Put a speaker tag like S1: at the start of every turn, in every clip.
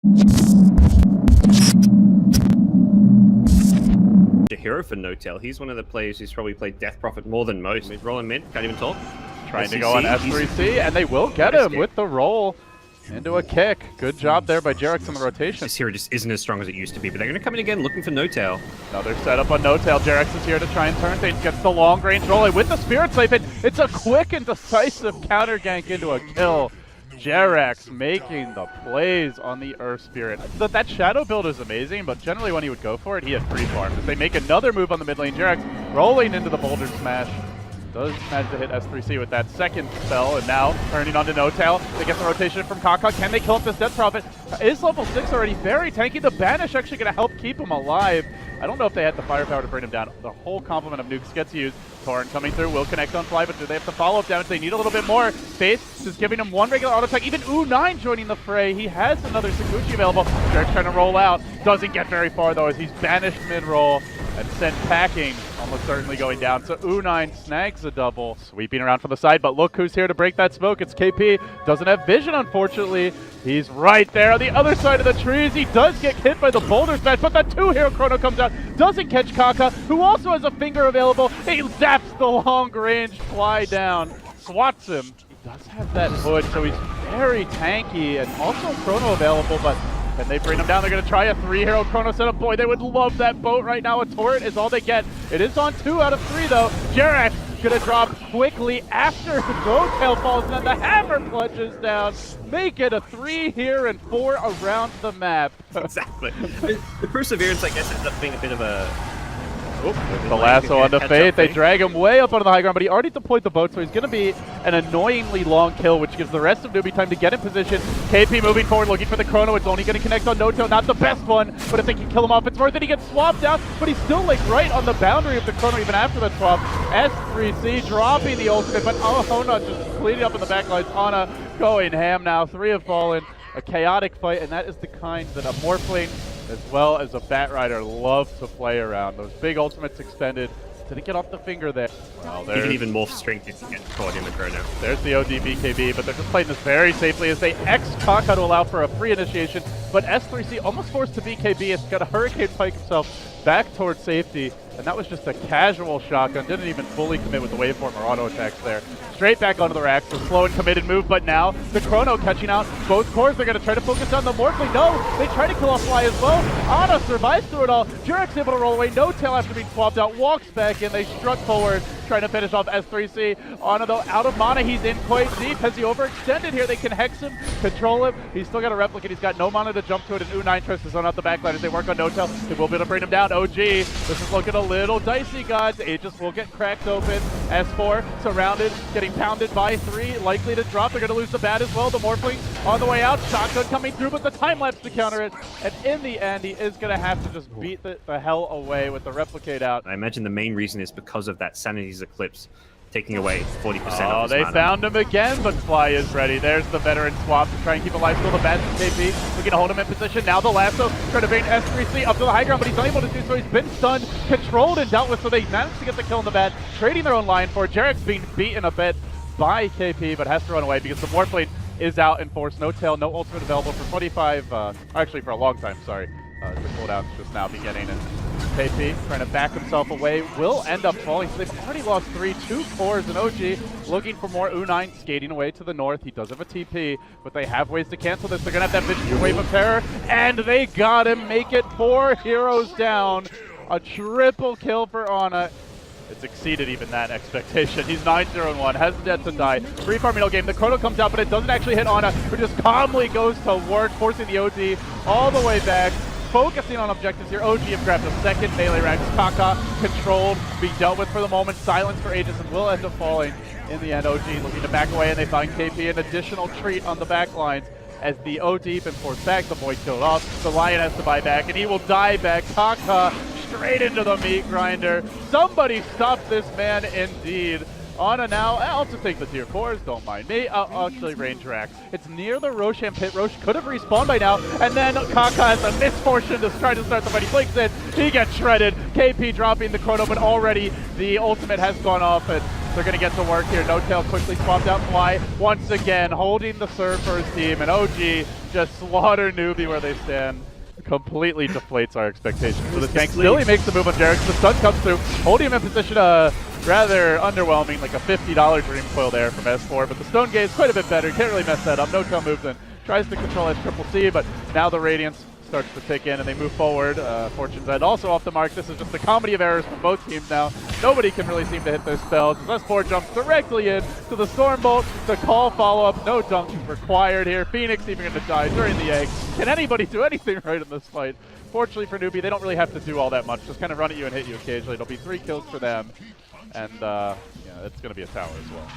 S1: A hero for No-Tail. He's one of the players who's probably played Death Prophet more than most. He's rolling mid, can't even talk.
S2: Trying to go on S3C, and they will get him with the roll into a kick. Good job there by Jarex on the rotation.
S1: This hero just isn't as strong as it used to be, but they're going to come in again looking for No-Tail.
S2: Another setup on No-Tail. Jarex is here to try and turn things. Gets the long range roll with the Spirit Slave. It's a quick and decisive counter gank into a kill. Jarex making the plays on the Earth Spirit. That Shadow build is amazing, but generally when he would go for it, he had free farm. As they make another move on the mid lane, Jarex rolling into the Boulder Smash. Does manage to hit S3C with that second spell, and now turning onto No-Tail. They get the rotation from Kaka. Can they kill up this Death Prophet? Is level 6 already. Very tanky. The Banish actually going to help keep him alive. I don't know if they had the firepower to bring him down. The whole complement of nukes gets used. Torrent coming through, will connect on fly, but do they have to follow up damage? They need a little bit more. Faith just giving him one regular auto attack. Even U9 joining the fray. He has another Sakuchi available. Jarex trying to roll out. Doesn't get very far though as he's banished mid-roll and sent packing. Almost certainly going down. So U9 snags a double. Sweeping around from the side, but look who's here to break that smoke. It's KP. Doesn't have vision, unfortunately. He's right there on the other side of the trees. He does get hit by the Boulder Smash, but the two-hero Chrono comes out. Doesn't catch Kaka, who also has a finger available. He zaps the long-range fly down. Swats him. He does have that hood, so he's very tanky and also Chrono available, but can they bring him down? They're going to try a three-hero Chrono setup. Boy, they would love that boat right now. A turret is all they get. It is on 2 out of 3, though. Jarex going to drop quickly after No-Tail falls, and then the hammer plunges down. Make it a 3 here and 4 around the map.
S1: Exactly. The Perseverance, I guess, ends up being a bit of a...
S2: The lasso onto Faith. They drag him way up onto the high ground, but he already deployed the boat, so he's going to be an annoyingly long kill, which gives the rest of Newbie time to get in position. KP moving forward, looking for the Chrono. It's only going to connect on No-Tail. Not the best one, but if they can kill him off, it's worth it. He gets swapped out, but he's still like right on the boundary of the Chrono even after the swap. S3C dropping the ultimate, but Hona just cleaning up in the back lines. Ana going ham now. 3 have fallen. A chaotic fight, and that is the kind that a Morphling as well as a Batrider love to play around. Those big ultimates extended. Didn't get off the finger there. Well,
S1: you can even morph strength if you get caught in the Chrono.
S2: There's the OD BKB, but they're just playing this very safely as they X Kaka to allow for a free initiation. But S3C almost forced to BKB. It's got a Hurricane Pike himself back towards safety. And that was just a casual shotgun. Didn't even fully commit with the waveform or auto attacks there. Straight back onto the rack. So slow and committed move, but now the Chrono catching out both cores. They're going to try to focus on the Morphling. No, they try to kill off Fly as well. Ana survives through it all. Jarex able to roll away. No-Tail after being swapped out. Walks back in. They strut forward, trying to finish off S3C. Ana though out of mana. He's in quite deep. Has he overextended here? They can hex him, control him. He's still got a replicate. He's got no mana to jump to it. And U9 tries to zone out the backline as they work on No-Tail. They will be able to bring him down. OG. This is looking a little dicey, guys. Aegis will get cracked open. S4 surrounded, getting pounded by 3. Likely to drop. They're going to lose the bat as well. The Morphling on the way out. Shotgun coming through, but the time lapse to counter it. And in the end, he is going to have to just beat the hell away with the replicate out.
S1: I imagine the main reason is because of that Sanity's Eclipse taking away 40% of his
S2: Oh, they
S1: mana.
S2: found him again, but Fly is ready. There's the veteran swap to try and keep alive. Still the bad KP. Looking to hold him in position. Now the lasso trying to bring S3C up to the high ground, but he's unable to do so. He's been stunned, controlled, and dealt with, so they managed to get the kill in the bat. Trading their own line for Jarex being beaten a bit by KP, but has to run away because the Morphling is out in force. No-Tail, no ultimate available for 25, actually for a long time, sorry. The cooldown's just now beginning, and KP trying to back himself away will end up falling. So they've already lost 3, 2 cores, and OG looking for more. U9 skating away to the north. He does have a TP, but they have ways to cancel this. They're going to have that vicious wave of terror, and they got him. Make it 4 heroes down. A triple kill for Ana. It's exceeded even that expectation. He's 9-0-1, has the death to die. Free farming game. The Chrono comes out, but it doesn't actually hit Ana, who just calmly goes to work, forcing the OD all the way back. Focusing on objectives here. OG have grabbed a second melee rack. Kaka controlled, being dealt with for the moment. Silence for Aegis and will end up falling in the end. OG looking to back away, and they find KP an additional treat on the back lines. As the OD been forced back, the boy killed off. The Lion has to buy back, and he will die back. Kaka straight into the meat grinder. Somebody stop this man indeed. Ana now, I'll just take the tier 4s, don't mind me. I'll actually range rack. It's near the Roshan pit. Roche could have respawned by now, and then Kaka has the misfortune to try to start the fight. He blinks in, he gets shredded. KP dropping the Chrono, but already the ultimate has gone off, and They're going to get to work here. No-Tail quickly swapped out Fly once again, holding the serve for his team, and OG just slaughter Newbie where they stand. Completely deflates our expectations for this gank. Still, he makes the move on Jarex. The stun comes through, holding him in position. Rather underwhelming, like a $50 dream coil there from S4, but the stone gaze quite a bit better. Can't really mess that up. No-Tail moves in, tries to control S-Triple-C, but now the Radiance starts to tick in and they move forward. Fortune's End also off the mark. This is just a comedy of errors from both teams now. Nobody can really seem to hit their spells. S4 jumps directly in to the Storm Bolt. The call follow-up, no dunk required here. Phoenix even going to die during the egg. Can anybody do anything right in this fight? Fortunately for Newbie, they don't really have to do all that much. Just kind of run at you and hit you occasionally. It'll be 3 kills for them. And yeah, it's going to be a tower as well.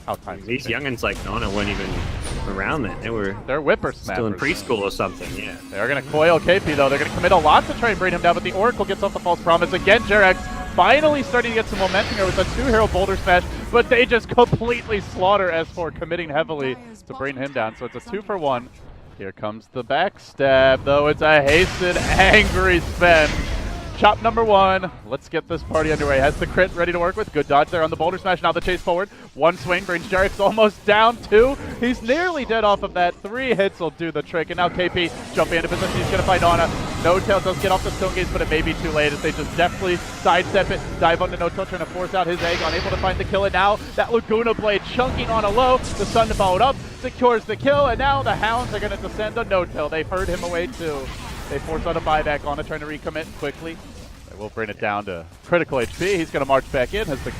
S2: How time
S1: these youngins like Nana weren't even around then.
S2: They're whippersnappers.
S1: Still in preschool or something, yeah.
S2: They're going to coil KP though. They're going to commit a lot to try and bring him down, but the Oracle gets off the false promise. Again, Jarex finally starting to get some momentum here with a 2-hero boulder smash, but they just completely slaughter S4, committing heavily to bring him down. So it's a 2-for-1. Here comes the backstab, though. It's a hasted, angry spend. Chop number 1. Let's get this party underway. Has the crit ready to work with. Good dodge there on the boulder smash. Now the chase forward. 1 swing brings Jarex almost down 2. He's nearly dead off of that. 3 hits will do the trick. And now KP jumping into position. He's going to find Ana. No-Tail does get off the stone gaze, but it may be too late as they just deftly sidestep it. Dive onto No-Tail, trying to force out his egg. Unable to find the kill. And now that Laguna Blade chunking on a low. The Sun followed up. Secures the kill. And now the Hounds are going to descend on No-Tail. They've heard him away too. They force out a buyback. Ana trying to recommit quickly. They will bring it down to critical HP. He's going to march back in. Has the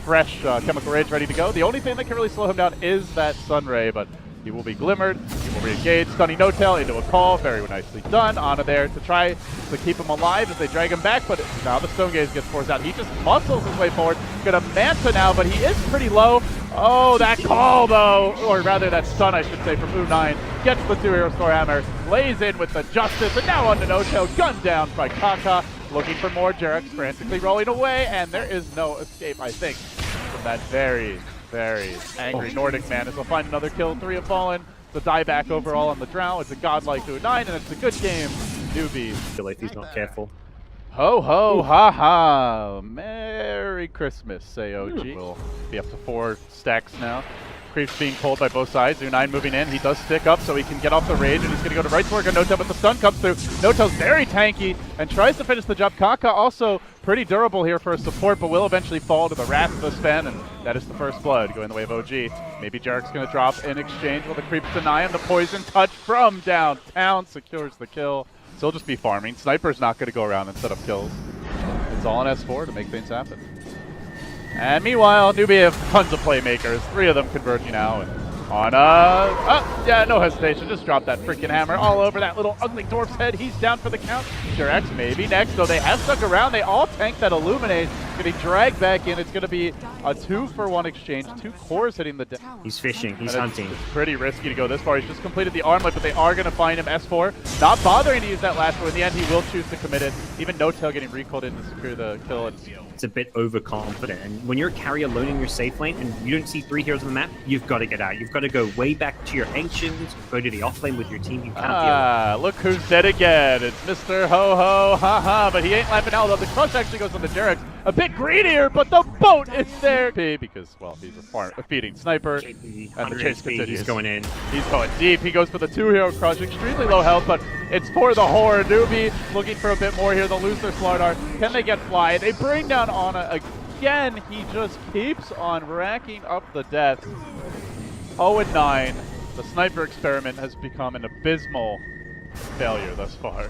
S2: fresh Chemical Rage ready to go. The only thing that can really slow him down is that Sun Ray, but he will be glimmered. He will re-engage. Stunning No-Tail into a call. Very nicely done. Ana there to try to keep him alive as they drag him back, but now the Stone Gaze gets forced out. He just muscles his way forward. Going to Manta now, but he is pretty low. Oh, that call though, or rather that stun I should say from U9. Gets the 2-hero Storehammer, lays in with the Justice, and now on to No-Tail, gunned down by Kaka. Looking for more. Jarex frantically rolling away, and there is no escape, I think, from that very, very angry Nordic man. As we'll find another kill. 3 have fallen. The dieback overall on the Drow. It's a godlike U9, and it's a good game. Newbie.
S1: I feel like he's not careful.
S2: Ho ho ha ha. Merry Christmas, say OG. We'll be up to 4 stacks now. Creeps being pulled by both sides. U9 moving in. He does stick up so he can get off the rage, and he's going to go to right to work on No-Tail, but the stun comes through. No-Tail's very tanky and tries to finish the job. Kaka also pretty durable here for a support, but will eventually fall to the wrath of the Sven, and that is the first blood going the way of OG. Maybe Jarek's going to drop in exchange. Will the creeps deny him? The poison touch from downtown secures the kill. Still just be farming. Sniper's not going to go around and set up kills. It's all on S4 to make things happen. And meanwhile, Newbie have tons of playmakers. 3 of them converging now. And on yeah, no hesitation. Just drop that freaking hammer all over that little ugly dwarf's head. He's down for the count. Jarex maybe next, though they have stuck around. They all tank that Illuminate. Getting dragged back in. It's going to be a 2-for-1 exchange. 2 cores hitting the deck.
S1: He's fishing. He's hunting.
S2: It's pretty risky to go this far. He's just completed the armlet, but they are going to find him. S4 not bothering to use that last one. In the end, he will choose to commit it. Even No-Tail getting recalled in to secure the kill.
S1: It's a bit overconfident. And when you're a carry alone in your safe lane and you don't see 3 heroes on the map, you've got to get out. You've got to go way back to your ancients, go to the off lane with your team. You can't
S2: look who's dead again. It's Mr. Ho-Ho, haha, but he ain't laughing out. The crush actually goes on the Jarex. A bit greedier, but the boat is there. Because, well, he's a feeding sniper. And the chase continues.
S1: He's going in.
S2: He's going deep. He goes for the 2-hero crush. Extremely low health, but it's for the Horde. Newbie looking for a bit more here. They'll lose their Slardar. Can they get Fly? They bring down Ana again. He just keeps on racking up the death. 0-9. The sniper experiment has become an abysmal failure thus far.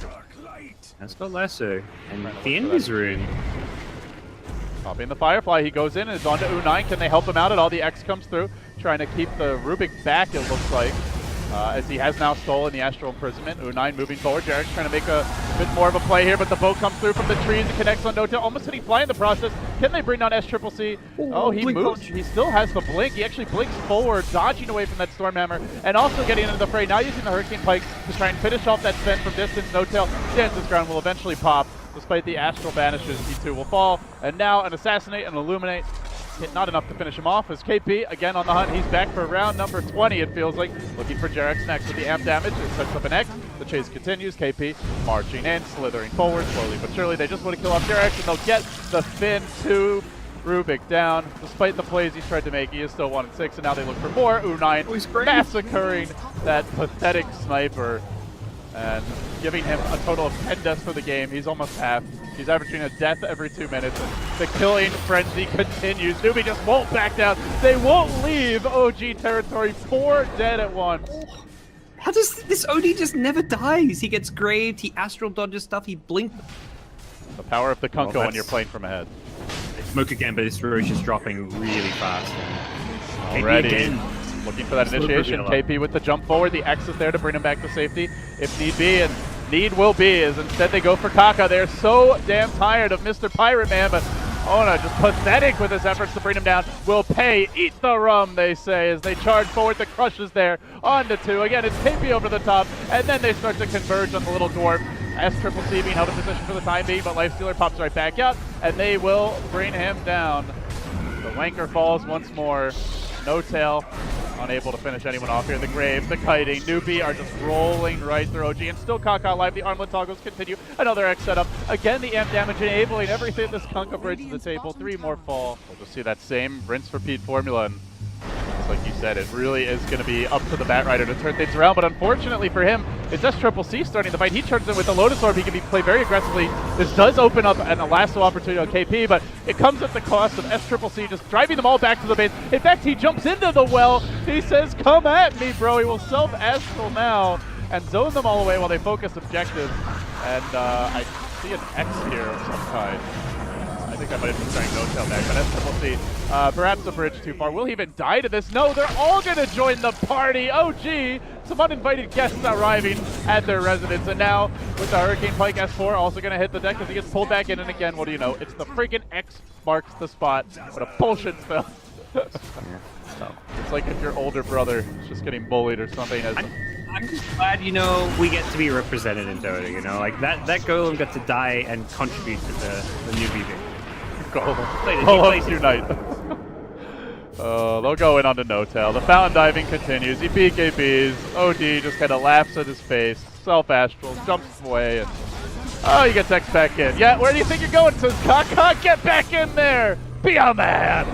S1: That's got lesser. And the Envy's rune.
S2: Popping the Firefly, he goes in and is on to U9. Can they help him out at all? The X comes through, trying to keep the Rubik back, it looks like, as he has now stolen the Astral Imprisonment. U9 moving forward. Jarek's trying to make a bit more of a play here, but the bow comes through from the trees and connects on No-Tail, almost hitting Fly in the process. Can they bring down S-Triple-C? Oh, he moves. He still has the blink. He actually blinks forward, dodging away from that Stormhammer, and also getting into the fray. Now using the Hurricane Pike to try and finish off that Sven from distance. No-Tail stands his ground, will eventually pop. Despite the Astral Banishes, he too will fall. And now an Assassinate and Illuminate. Not enough to finish him off as KP again on the hunt. He's back for round number 20, it feels like. Looking for Jarex next with the amp damage. It sets up an X. The chase continues. KP marching in, slithering forward slowly but surely. They just want to kill off Jarex and they'll get the Finn 2. Rubik down. Despite the plays he's tried to make, he is still 1-6, and now they look for more. U9 massacring that pathetic sniper and giving him a total of 10 deaths for the game. He's almost half. He's averaging a death every 2 minutes. The killing frenzy continues. Newbie just won't back down. They won't leave OG territory. 4 dead at once.
S1: How does this OD just never dies? He gets graved, he astral dodges stuff, he blinks.
S2: The power of the Kunko when you're playing from ahead.
S1: Smoke again, but this Roche is dropping really fast.
S2: Already.
S1: KP again.
S2: Looking for that initiation. KP with the jump forward. The X is there to bring him back to safety if need be, and need will be, as instead they go for Kaka. They're so damn tired of Mr. Pirate Man, but Ona just pathetic with his efforts to bring him down. Will pay. Eat the rum, they say, as they charge forward. The crush is there. On to 2. Again, it's KP over the top, and then they start to converge on the little dwarf. S-Triple-C being held in position for the time being, but Lifestealer pops right back out, and they will bring him down. The Wanker falls once more. No tail. Unable to finish anyone off here. The Grave, the Kiting, Newbie are just rolling right through OG, and still Kaka alive. The armlet toggles continue. Another X setup. Again, the amp damage enabling everything this Kunkka brings to the table. 3 more fall. We'll just see that same rinse repeat formula, and just like you said, it really is going to be up to the Batrider to turn things around, but unfortunately for him, it's S-Triple-C starting the fight. He turns in with the Lotus Orb. He can play very aggressively. This does open up an Elasto opportunity on KP, but it comes at the cost of S-Triple-C just driving them all back to the base. In fact, he jumps into the well. He says, come at me, bro. He will self-astral now and zone them all away while they focus objectives. And I see an X here of some kind. I think I might have been trying no-tail back, but S-Triple-C, perhaps a bridge too far. Will he even die to this? No, they're all going to join the party. OG, some uninvited guests arriving at their residence. And now, with the Hurricane Pike S4 also going to hit the deck as he gets pulled back in. And again, what do you know? It's the freaking X marks the spot. What a bullshit spell. It's like if your older brother is just getting bullied or something.
S1: I'm just glad, you know, we get to be represented in Dota, you know? Like, that golem got to die and contribute to the newbie game.
S2: Golems unite. They'll go in on the no-tail. The fountain diving continues. He BKBs. OD just kind of laughs at his face. Self-astral, jumps away, and he gets X back in. Yeah, where do you think you're going? Says Kaka, get back in there! Be a man!